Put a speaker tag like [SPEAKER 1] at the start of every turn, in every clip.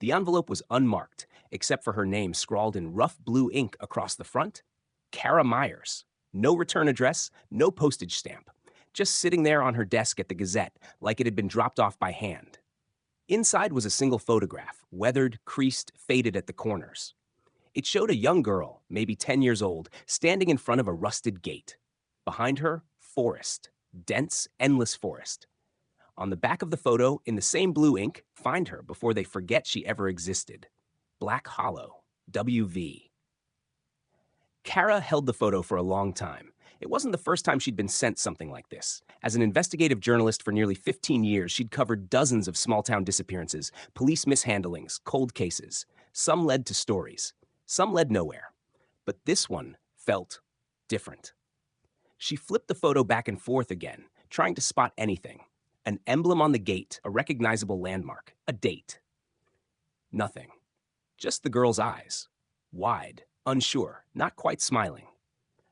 [SPEAKER 1] The envelope was unmarked, except for her name scrawled in rough blue ink across the front. Cara Myers. No return address, no postage stamp. Just sitting there on her desk at the Gazette like it had been dropped off by hand. Inside was a single photograph, weathered, creased, faded at the corners. It showed a young girl, maybe 10 years old, standing in front of a rusted gate. Behind her, forest. Dense, endless forest. On the back of the photo, in the same blue ink, find her before they forget she ever existed. Black Hollow, WV. Cara held the photo for a long time. It wasn't the first time she'd been sent something like this. As an investigative journalist for nearly 15 years, she'd covered dozens of small-town disappearances, police mishandlings, cold cases. Some led to stories. Some led nowhere. But this one felt different. She flipped the photo back and forth again, trying to spot anything. An emblem on the gate, a recognizable landmark, a date. Nothing. Just the girl's eyes. Wide, unsure, not quite smiling.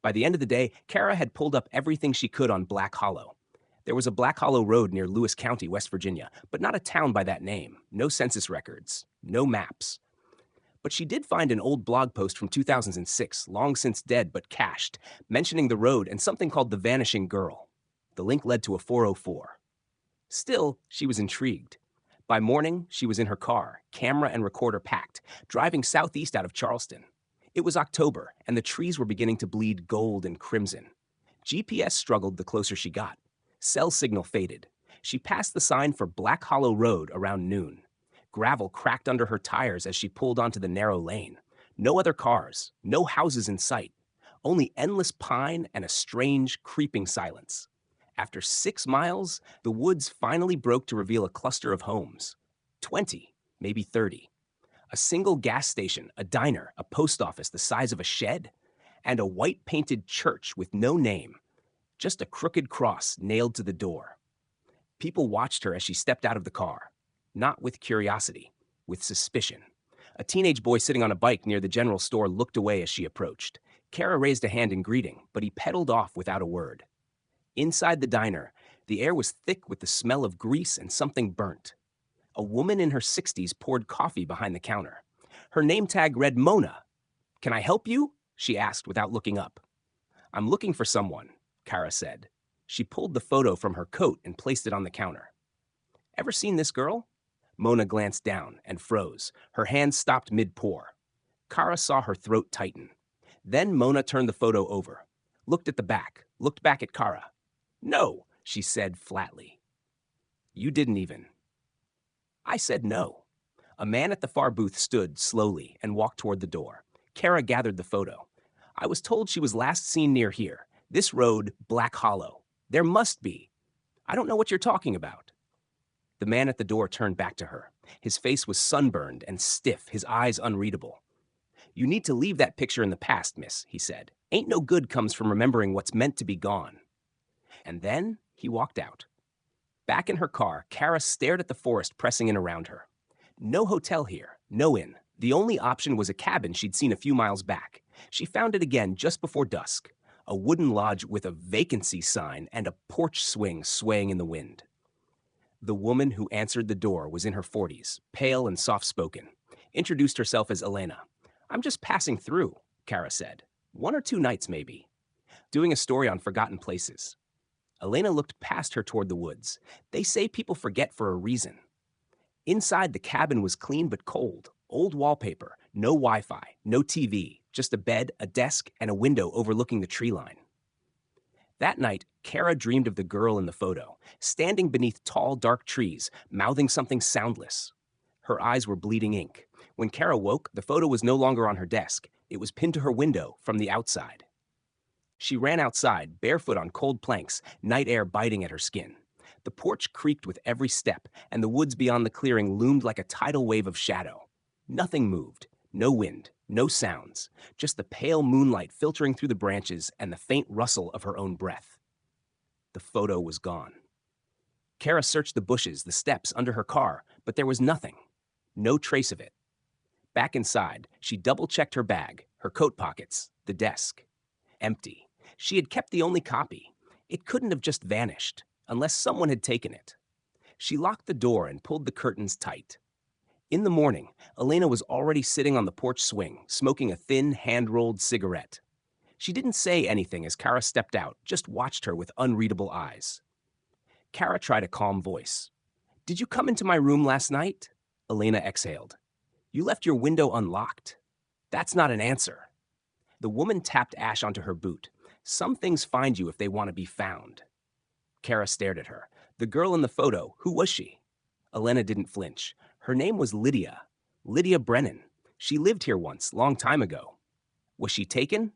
[SPEAKER 1] By the end of the day, Cara had pulled up everything she could on Black Hollow. There was a Black Hollow Road near Lewis County, West Virginia, but not a town by that name. No census records. No maps. But she did find an old blog post from 2006, long since dead but cached, mentioning the road and something called the Vanishing Girl. The link led to a 404. Still, she was intrigued. By morning, she was in her car, camera and recorder packed, driving southeast out of Charleston. It was October, and the trees were beginning to bleed gold and crimson. GPS struggled the closer she got. Cell signal faded. She passed the sign for Black Hollow Road around noon. Gravel cracked under her tires as she pulled onto the narrow lane. No other cars, no houses in sight. Only endless pine and a strange, creeping silence. After 6 miles, the woods finally broke to reveal a cluster of homes. 20, maybe 30. A single gas station, a diner, a post office the size of a shed, and a white-painted church with no name. Just a crooked cross nailed to the door. People watched her as she stepped out of the car. Not with curiosity, with suspicion. A teenage boy sitting on a bike near the general store looked away as she approached. Cara raised a hand in greeting, but he pedaled off without a word. Inside the diner, the air was thick with the smell of grease and something burnt. A woman in her 60s poured coffee behind the counter. Her name tag read Mona. "Can I help you?" she asked without looking up. "I'm looking for someone," Cara said. She pulled the photo from her coat and placed it on the counter. "Ever seen this girl?" Mona glanced down and froze. Her hand stopped mid-pour. Cara saw her throat tighten. Then Mona turned the photo over, looked at the back, looked back at Cara. "No," she said flatly. "You didn't even." I said no. A man at the far booth stood slowly and walked toward the door. Cara gathered the photo. "I was told she was last seen near here. This road, Black Hollow. There must be. I don't know what you're talking about." The man at the door turned back to her. His face was sunburned and stiff, his eyes unreadable. "You need to leave that picture in the past, miss," he said. "Ain't no good comes from remembering what's meant to be gone." And then he walked out. Back in her car, Cara stared at the forest pressing in around her. No hotel here, no inn. The only option was a cabin she'd seen a few miles back. She found it again just before dusk. A wooden lodge with a vacancy sign and a porch swing swaying in the wind. The woman who answered the door was in her 40s, pale and soft-spoken. Introduced herself as Elena. "I'm just passing through," Cara said. "1 or 2 nights, maybe. Doing a story on forgotten places." Elena looked past her toward the woods. They say people forget for a reason. Inside, the cabin was clean but cold. Old wallpaper, no Wi-Fi, no TV, just a bed, a desk, and a window overlooking the tree line. That night, Cara dreamed of the girl in the photo, standing beneath tall, dark trees, mouthing something soundless. Her eyes were bleeding ink. When Cara woke, the photo was no longer on her desk. It was pinned to her window from the outside. She ran outside, barefoot on cold planks, night air biting at her skin. The porch creaked with every step, and the woods beyond the clearing loomed like a tidal wave of shadow. Nothing moved. No wind, no sounds, just the pale moonlight filtering through the branches and the faint rustle of her own breath. The photo was gone. Cara searched the bushes, the steps, under her car, but there was nothing. No trace of it. Back inside, she double-checked her bag, her coat pockets, the desk. Empty. She had kept the only copy. It couldn't have just vanished, unless someone had taken it. She locked the door and pulled the curtains tight. In the morning, Elena was already sitting on the porch swing, smoking a thin, hand-rolled cigarette. She didn't say anything as Cara stepped out, just watched her with unreadable eyes. Cara tried a calm voice. "Did you come into my room last night?" Elena exhaled. "You left your window unlocked." "That's not an answer." The woman tapped ash onto her boot. "Some things find you if they want to be found." Cara stared at her. "The girl in the photo, who was she?" Elena didn't flinch. "Her name was Lydia. Lydia Brennan. She lived here once, long time ago." "Was she taken?"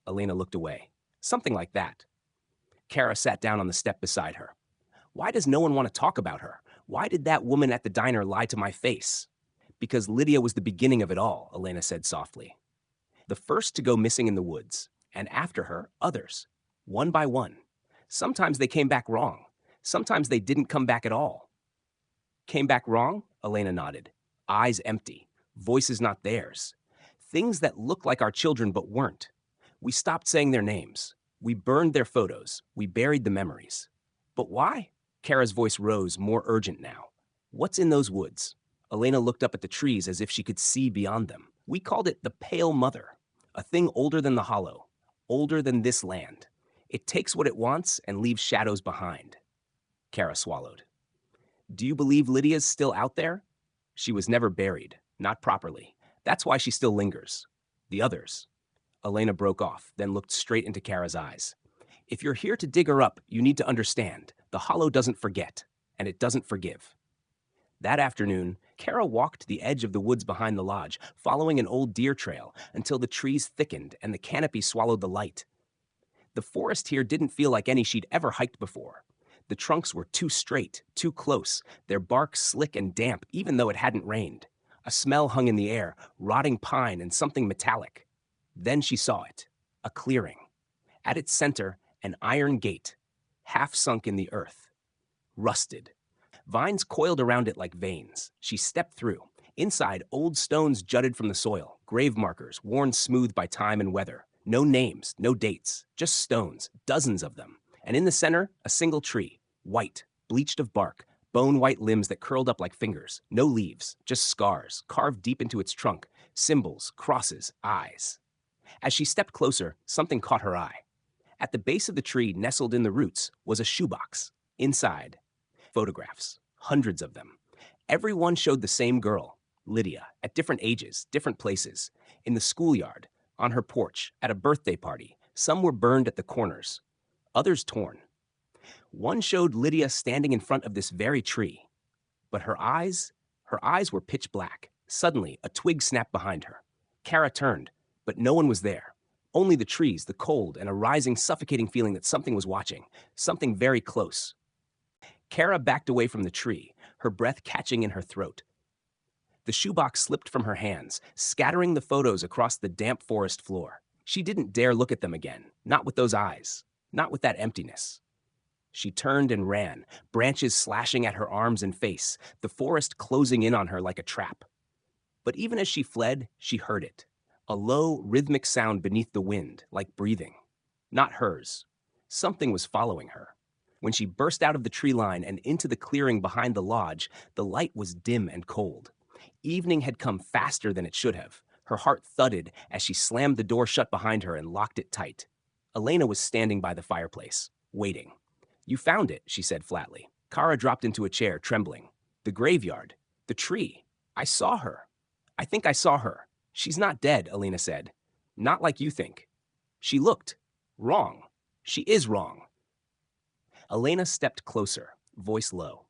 [SPEAKER 1] Elena looked away. "Something like that." Cara sat down on the step beside her. "Why does no one want to talk about her? Why did that woman at the diner lie to my face?" "Because Lydia was the beginning of it all," Elena said softly. "The first to go missing in the woods, and after her, others. One by one. Sometimes they came back wrong. Sometimes they didn't come back at all." "Came back wrong?" Elena nodded. "Eyes empty. Voices not theirs. Things that looked like our children but weren't. We stopped saying their names. We burned their photos. We buried the memories." "But why?" Cara's voice rose, more urgent now. "What's in those woods?" Elena looked up at the trees as if she could see beyond them. "We called it the Pale Mother, a thing older than the Hollow, older than this land. It takes what it wants and leaves shadows behind." Cara swallowed. "Do you believe Lydia's still out there?" "She was never buried, not properly. That's why she still lingers." "The others." Elena broke off, then looked straight into Cara's eyes. "If you're here to dig her up, you need to understand. The Hollow doesn't forget, and it doesn't forgive." That afternoon, Cara walked the edge of the woods behind the lodge, following an old deer trail until the trees thickened and the canopy swallowed the light. The forest here didn't feel like any she'd ever hiked before. The trunks were too straight, too close, their bark slick and damp even though it hadn't rained. A smell hung in the air, rotting pine and something metallic. Then she saw it, a clearing. At its center, an iron gate, half sunk in the earth. Rusted. Vines coiled around it like veins. She stepped through. Inside, old stones jutted from the soil, grave markers worn smooth by time and weather. No names, no dates, just stones, dozens of them. And in the center, a single tree, white, bleached of bark, bone-white limbs that curled up like fingers. No leaves, just scars, carved deep into its trunk, symbols, crosses, eyes. As she stepped closer, something caught her eye. At the base of the tree, nestled in the roots, was a shoebox. Inside, photographs, hundreds of them. Every one showed the same girl, Lydia, at different ages, different places. In the schoolyard, on her porch, at a birthday party. Some were burned at the corners, others torn. One showed Lydia standing in front of this very tree. But her eyes were pitch black. Suddenly, a twig snapped behind her. Cara turned, but no one was there. Only the trees, the cold, and a rising, suffocating feeling that something was watching, something very close. Cara backed away from the tree, her breath catching in her throat. The shoebox slipped from her hands, scattering the photos across the damp forest floor. She didn't dare look at them again, not with those eyes, not with that emptiness. She turned and ran, branches slashing at her arms and face, the forest closing in on her like a trap. But even as she fled, she heard it. A low, rhythmic sound beneath the wind, like breathing. Not hers. Something was following her. When she burst out of the tree line and into the clearing behind the lodge, the light was dim and cold. Evening had come faster than it should have. Her heart thudded as she slammed the door shut behind her and locked it tight. Elena was standing by the fireplace, waiting. "You found it," she said flatly. Cara dropped into a chair, trembling. "The graveyard. The tree. I saw her. I think I saw her. She's not dead," Elena said. "Not like you think. She looked wrong. She is wrong." Elena stepped closer, voice low.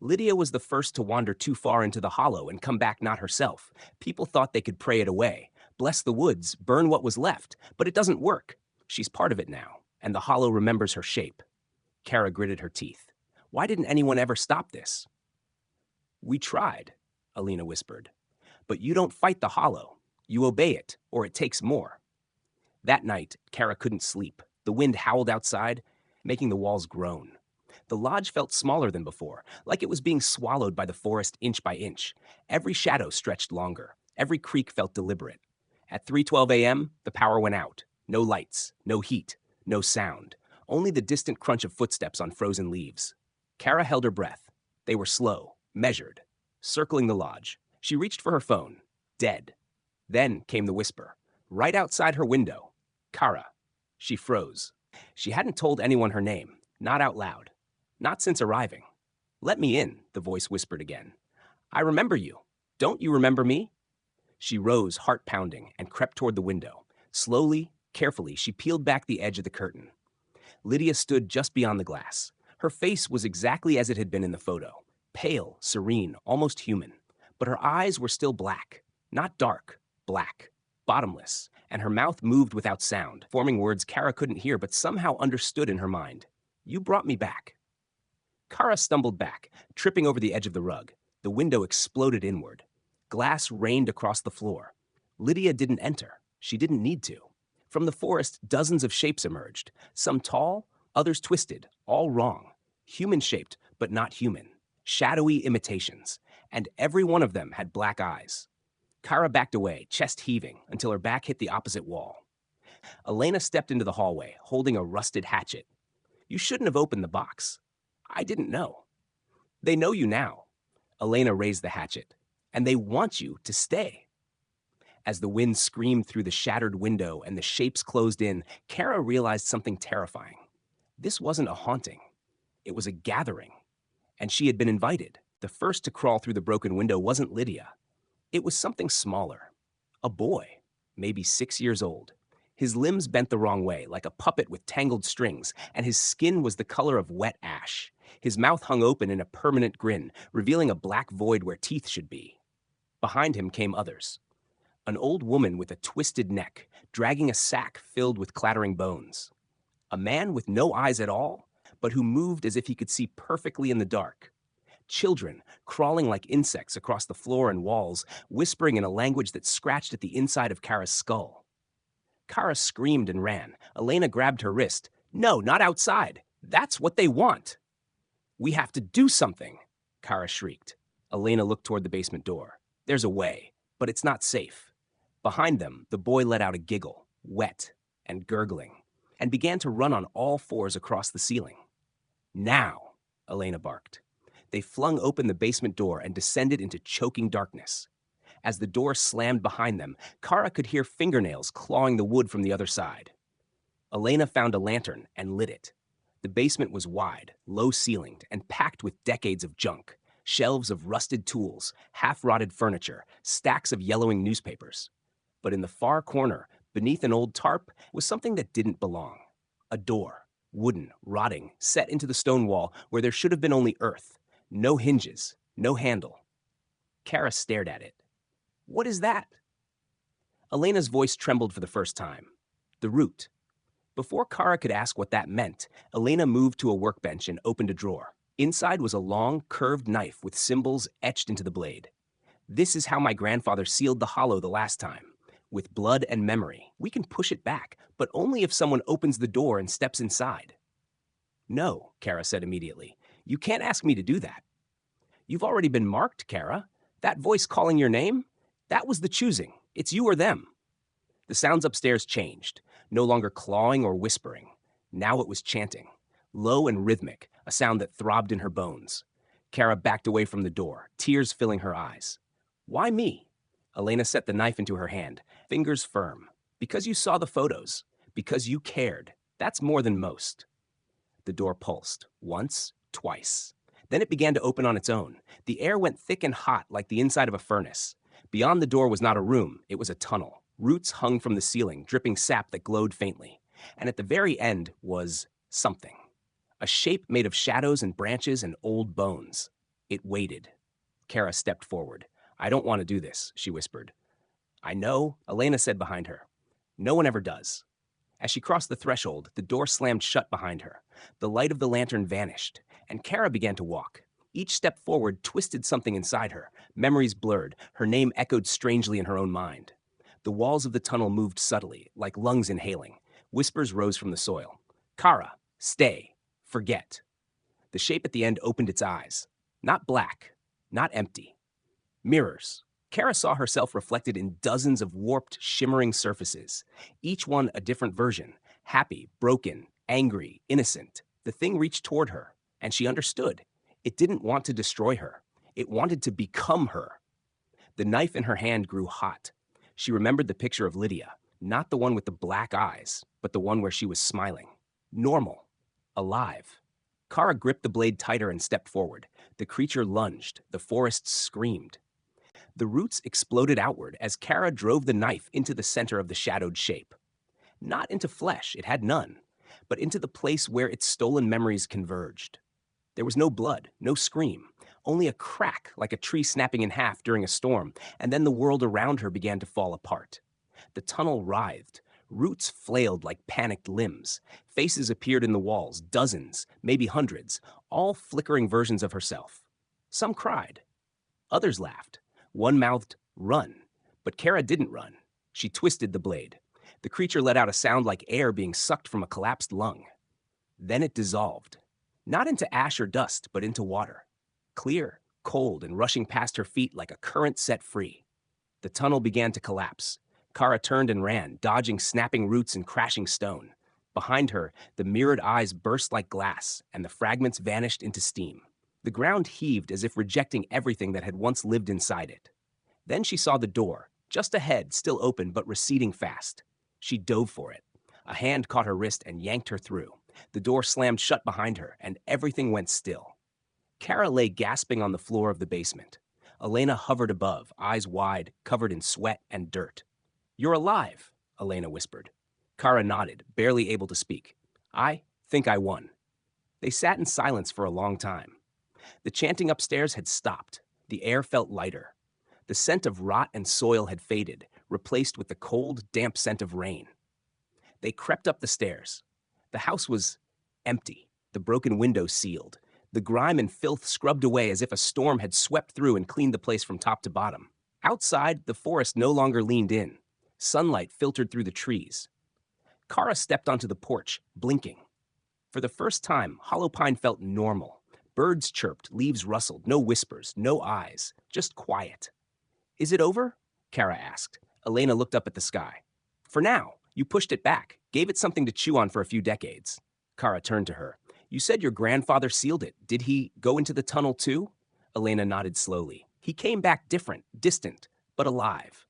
[SPEAKER 1] "Lydia was the first to wander too far into the Hollow and come back not herself. People thought they could pray it away, bless the woods, burn what was left, but it doesn't work. She's part of it now, and the Hollow remembers her shape." Cara gritted her teeth. "Why didn't anyone ever stop this?" "We tried," Elena whispered. "But you don't fight the Hollow. You obey it, or it takes more." That night, Cara couldn't sleep. The wind howled outside, making the walls groan. The lodge felt smaller than before, like it was being swallowed by the forest inch by inch. Every shadow stretched longer. Every creak felt deliberate. At 3:12 a.m., the power went out. No lights, no heat, no sound. Only the distant crunch of footsteps on frozen leaves. Cara held her breath. They were slow, measured, circling the lodge. She reached for her phone. Dead. Then came the whisper. Right outside her window. Cara. She froze. She hadn't told anyone her name. Not out loud. Not since arriving. Let me in, the voice whispered again. I remember you. Don't you remember me? She rose, heart pounding, and crept toward the window. Slowly, carefully, she peeled back the edge of the curtain. Lydia stood just beyond the glass. Her face was exactly as it had been in the photo. Pale, serene, almost human. But her eyes were still black. Not dark, black. Bottomless. And her mouth moved without sound, forming words Cara couldn't hear but somehow understood in her mind. You brought me back. Cara stumbled back, tripping over the edge of the rug. The window exploded inward. Glass rained across the floor. Lydia didn't enter. She didn't need to. From the forest, dozens of shapes emerged. Some tall, others twisted, all wrong. Human-shaped, but not human. Shadowy imitations. And every one of them had black eyes. Cara backed away, chest heaving, until her back hit the opposite wall. Elena stepped into the hallway, holding a rusted hatchet. You shouldn't have opened the box. I didn't know. They know you now. Elena raised the hatchet. And they want you to stay. As the wind screamed through the shattered window and the shapes closed in, Cara realized something terrifying. This wasn't a haunting. It was a gathering. And she had been invited. The first to crawl through the broken window wasn't Lydia. It was something smaller. A boy, maybe 6 years old. His limbs bent the wrong way, like a puppet with tangled strings, and his skin was the color of wet ash. His mouth hung open in a permanent grin, revealing a black void where teeth should be. Behind him came others. An old woman with a twisted neck, dragging a sack filled with clattering bones. A man with no eyes at all, but who moved as if he could see perfectly in the dark. Children, crawling like insects across the floor and walls, whispering in a language that scratched at the inside of Cara's skull. Cara screamed and ran. Elena grabbed her wrist. No, not outside. That's what they want. We have to do something, Cara shrieked. Elena looked toward the basement door. There's a way, but it's not safe. Behind them, the boy let out a giggle, wet and gurgling, and began to run on all fours across the ceiling. Now, Elena barked. They flung open the basement door and descended into choking darkness. As the door slammed behind them, Cara could hear fingernails clawing the wood from the other side. Elena found a lantern and lit it. The basement was wide, low-ceilinged, and packed with decades of junk. Shelves of rusted tools, half-rotted furniture, stacks of yellowing newspapers. But in the far corner, beneath an old tarp, was something that didn't belong. A door, wooden, rotting, set into the stone wall where there should have been only earth. No hinges, no handle. Cara stared at it. What is that? Elena's voice trembled for the first time. The root. Before Cara could ask what that meant, Elena moved to a workbench and opened a drawer. Inside was a long, curved knife with symbols etched into the blade. This is how my grandfather sealed the hollow the last time. With blood and memory, we can push it back, but only if someone opens the door and steps inside. No, Cara said immediately. You can't ask me to do that. You've already been marked, Cara. That voice calling your name? That was the choosing. It's you or them. The sounds upstairs changed, no longer clawing or whispering. Now it was chanting, low and rhythmic, a sound that throbbed in her bones. Cara backed away from the door, tears filling her eyes. Why me? Elena set the knife into her hand, fingers firm. Because you saw the photos. Because you cared. That's more than most. The door pulsed, once, twice. Then it began to open on its own. The air went thick and hot like the inside of a furnace. Beyond the door was not a room, it was a tunnel. Roots hung from the ceiling, dripping sap that glowed faintly. And at the very end was something. A shape made of shadows and branches and old bones. It waited. Cara stepped forward. I don't want to do this, she whispered. I know, Elena said behind her. No one ever does. As she crossed the threshold, the door slammed shut behind her. The light of the lantern vanished, and Cara began to walk. Each step forward twisted something inside her. Memories blurred. Her name echoed strangely in her own mind. The walls of the tunnel moved subtly, like lungs inhaling. Whispers rose from the soil. Cara, stay. Forget. The shape at the end opened its eyes. Not black. Not empty. Mirrors. Cara saw herself reflected in dozens of warped, shimmering surfaces. Each one a different version. Happy, broken, angry, innocent. The thing reached toward her, and she understood. It didn't want to destroy her. It wanted to become her. The knife in her hand grew hot. She remembered the picture of Lydia, not the one with the black eyes, but the one where she was smiling. Normal. Alive. Cara gripped the blade tighter and stepped forward. The creature lunged. The forest screamed. The roots exploded outward as Cara drove the knife into the center of the shadowed shape. Not into flesh, it had none, but into the place where its stolen memories converged. There was no blood, no scream, only a crack like a tree snapping in half during a storm, and then the world around her began to fall apart. The tunnel writhed. Roots flailed like panicked limbs. Faces appeared in the walls, dozens, maybe hundreds, all flickering versions of herself. Some cried. Others laughed. One mouthed, "Run." But Cara didn't run. She twisted the blade. The creature let out a sound like air being sucked from a collapsed lung. Then it dissolved. Not into ash or dust, but into water. Clear, cold, and rushing past her feet like a current set free. The tunnel began to collapse. Cara turned and ran, dodging snapping roots and crashing stone. Behind her, the mirrored eyes burst like glass, and the fragments vanished into steam. The ground heaved as if rejecting everything that had once lived inside it. Then she saw the door, just ahead, still open but receding fast. She dove for it. A hand caught her wrist and yanked her through. The door slammed shut behind her, and everything went still. Cara lay gasping on the floor of the basement. Elena hovered above, eyes wide, covered in sweat and dirt. "You're alive," Elena whispered. Cara nodded, barely able to speak. "I think I won." They sat in silence for a long time. The chanting upstairs had stopped. The air felt lighter. The scent of rot and soil had faded, replaced with the cold, damp scent of rain. They crept up the stairs. The house was empty, the broken windows sealed, the grime and filth scrubbed away as if a storm had swept through and cleaned the place from top to bottom. Outside, the forest no longer leaned in. Sunlight filtered through the trees. Cara stepped onto the porch, blinking. For the first time, Hollow Pine felt normal. Birds chirped, leaves rustled, no whispers, no eyes, just quiet. "Is it over?" Cara asked. Elena looked up at the sky. "For now. You pushed it back, gave it something to chew on for a few decades." Cara turned to her. "You said your grandfather sealed it. Did he go into the tunnel too?" Elena nodded slowly. "He came back different, distant, but alive."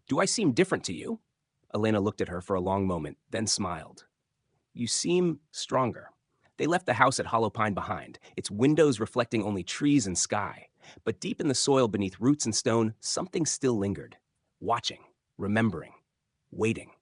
[SPEAKER 1] "Do I seem different to you?" Elena looked at her for a long moment, then smiled. "You seem stronger." They left the house at Hollow Pine behind, its windows reflecting only trees and sky. But deep in the soil beneath roots and stone, something still lingered. Watching, remembering, waiting.